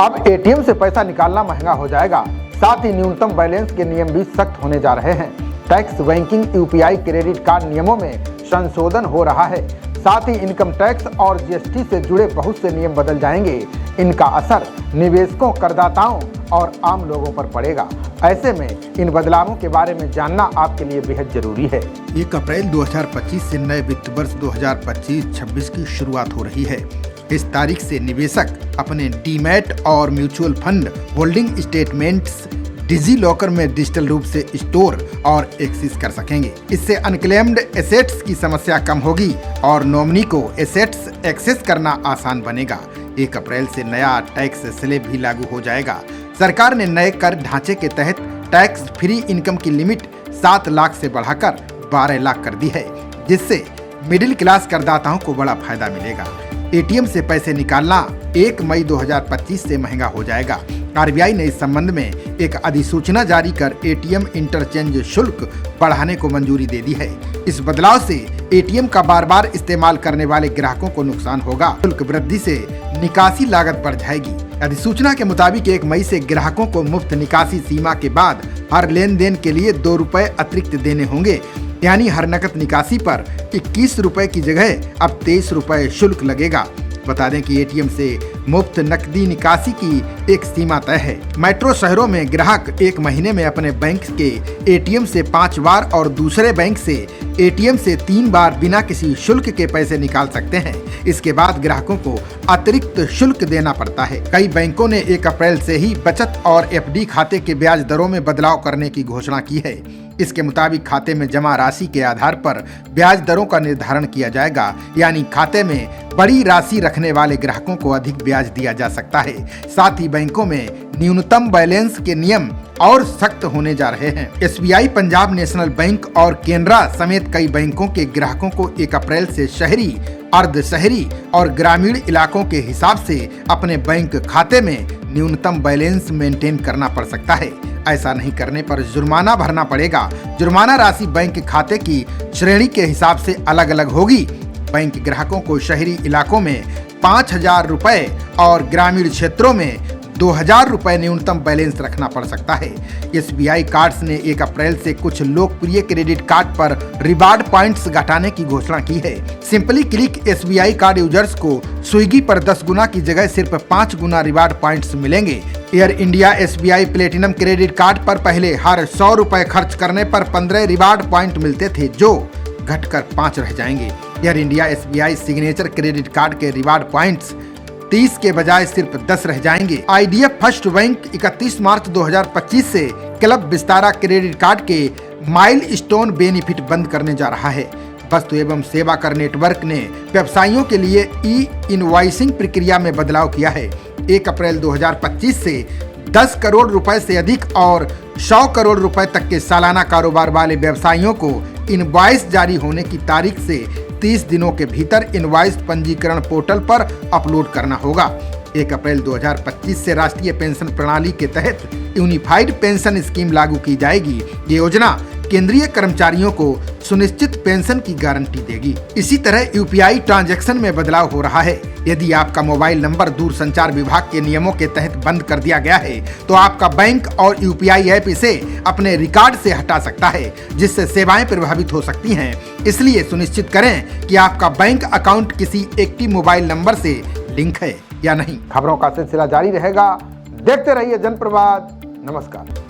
अब एटीएम से पैसा निकालना महंगा हो जाएगा। साथ ही न्यूनतम बैलेंस के नियम भी सख्त होने जा रहे हैं। Tax, banking, UPI, credit card नियमों में संशोधन हो रहा है। साथ ही इनकम टैक्स और जीएसटी से जुड़े बहुत से नियम बदल जाएंगे। इनका असर निवेशकों, करदाताओं और आम लोगों पर पड़ेगा। ऐसे में इन बदलावों के बारे में जानना आपके लिए बेहद जरूरी है। 1 अप्रैल 2025 से नए वित्त वर्ष 2025-26 की शुरुआत हो रही है। इस तारीख से निवेशक अपने डीमैट और mutual fund holding statements digi locker में डिजिटल रूप से स्टोर और एक्सेस कर सकेंगे। इससे अनक्लेम्ड एसेट्स की समस्या कम होगी और नॉमिनी को एसेट्स एक्सेस करना आसान बनेगा। 1 अप्रैल से नया टैक्स स्लैब भी लागू हो जाएगा। सरकार ने नए कर ढांचे के तहत टैक्स फ्री इनकम की लिमिट 7 लाख से बढ़ाकर 12 लाख कर दी है, जिससे मिडिल क्लास करदाताओं को बड़ा फायदा मिलेगा। एटीएम से पैसे निकालना 1 मई 2025 से महंगा हो जाएगा। आरबीआई ने इस संबंध में एक अधिसूचना जारी कर एटीएम इंटरचेंज शुल्क बढ़ाने को मंजूरी दे दी है। इस बदलाव से एटीएम का बार बार इस्तेमाल करने वाले ग्राहकों को नुकसान होगा। शुल्क वृद्धि से निकासी लागत बढ़ जाएगी। अधिसूचना के मुताबिक 1 मई से ग्राहकों को मुफ्त निकासी सीमा के बाद हर लेन देन के लिए 2 रुपए अतिरिक्त देने होंगे। यानी हर नकद निकासी पर 21 रुपए की जगह अब 23 रुपए शुल्क लगेगा। बता दें कि एटीएम से मुफ्त नकदी निकासी की एक सीमा तय है। मेट्रो शहरों में ग्राहक 1 महीने में अपने बैंक के एटीएम से 5 बार और दूसरे बैंक से एटीएम से 3 बार बिना किसी शुल्क के पैसे निकाल सकते हैं। इसके बाद ग्राहकों को अतिरिक्त शुल्क देना पड़ता है। कई बैंकों ने 1 अप्रैल से ही बचत और एफडी खाते के ब्याज दरों में बदलाव करने की घोषणा की है। इसके मुताबिक खाते में जमा राशि के आधार पर ब्याज दरों का निर्धारण किया जाएगा। यानी खाते में बड़ी राशि रखने वाले ग्राहकों को अधिक ब्याज दिया जा सकता है। साथ ही बैंकों में न्यूनतम बैलेंस के नियम और सख्त होने जा रहे हैं। एसबीआई, पंजाब नेशनल बैंक और केनरा समेत कई बैंकों के ग्राहकों को 1 अप्रैल से शहरी, अर्ध शहरी और ग्रामीण इलाकों के हिसाब से अपने बैंक खाते में न्यूनतम बैलेंस मेंटेन करना पड़ सकता है। ऐसा नहीं करने पर जुर्माना भरना पड़ेगा। जुर्माना राशि बैंक खाते की श्रेणी के हिसाब से अलग अलग होगी। बैंक ग्राहकों को शहरी इलाकों में 5,000 रुपए और ग्रामीण क्षेत्रों में 2,000 रुपए न्यूनतम बैलेंस रखना पड़ सकता है। एसबीआई कार्ड्स ने 1 अप्रैल से कुछ लोकप्रिय क्रेडिट कार्ड पर रिवार्ड पॉइंट्स घटाने की घोषणा की है। Simply click SBI card users को स्विगी पर 10 गुना की जगह सिर्फ 5 गुना रिवार्ड पॉइंट्स मिलेंगे। Air India SBI platinum credit card पर पहले हर 100 रुपए खर्च करने पर 15 रिवार्ड पॉइंट मिलते थे, जो घटकर 5 रह जाएंगे। Air India SBI signature credit card के रिवार्ड पॉइंट्स 30 के बजाय सिर्फ 10 रह जाएंगे। आईडीएफ फर्स्ट बैंक 31 मार्च 2025 से क्लब विस्तारा क्रेडिट कार्ड के माइलस्टोन बेनिफिट बंद करने जा रहा है। वस्तु एवं सेवा कर नेटवर्क ने व्यवसायियों के लिए ई इनवॉइसिंग प्रक्रिया में बदलाव किया है। 1 अप्रैल 2025 से 10 करोड़ रुपए से अधिक और 100 करोड़ रुपए तक के सालाना कारोबार वाले व्यवसायियों को इनवॉइस जारी होने की तारीख से 30 दिनों के भीतर इनवॉइस पंजीकरण पोर्टल पर अपलोड करना होगा। 1 अप्रैल 2025 से राष्ट्रीय पेंशन प्रणाली के तहत यूनिफाइड पेंशन स्कीम लागू की जाएगी। ये योजना केंद्रीय कर्मचारियों को सुनिश्चित पेंशन की गारंटी देगी। इसी तरह यूपीआई ट्रांजैक्शन में बदलाव हो रहा है। यदि आपका मोबाइल नंबर दूरसंचार विभाग के नियमों के तहत बंद कर दिया गया है, तो आपका बैंक और यूपीआई ऐप इसे अपने रिकॉर्ड से हटा सकता है, जिससे सेवाएं प्रभावित हो सकती हैं। इसलिए सुनिश्चित करें कि आपका बैंक अकाउंट किसी एक्टिव मोबाइल नंबर से लिंक है या नहीं। खबरों का सिलसिला जारी रहेगा। देखते रहिए जनप्रवाद। नमस्कार।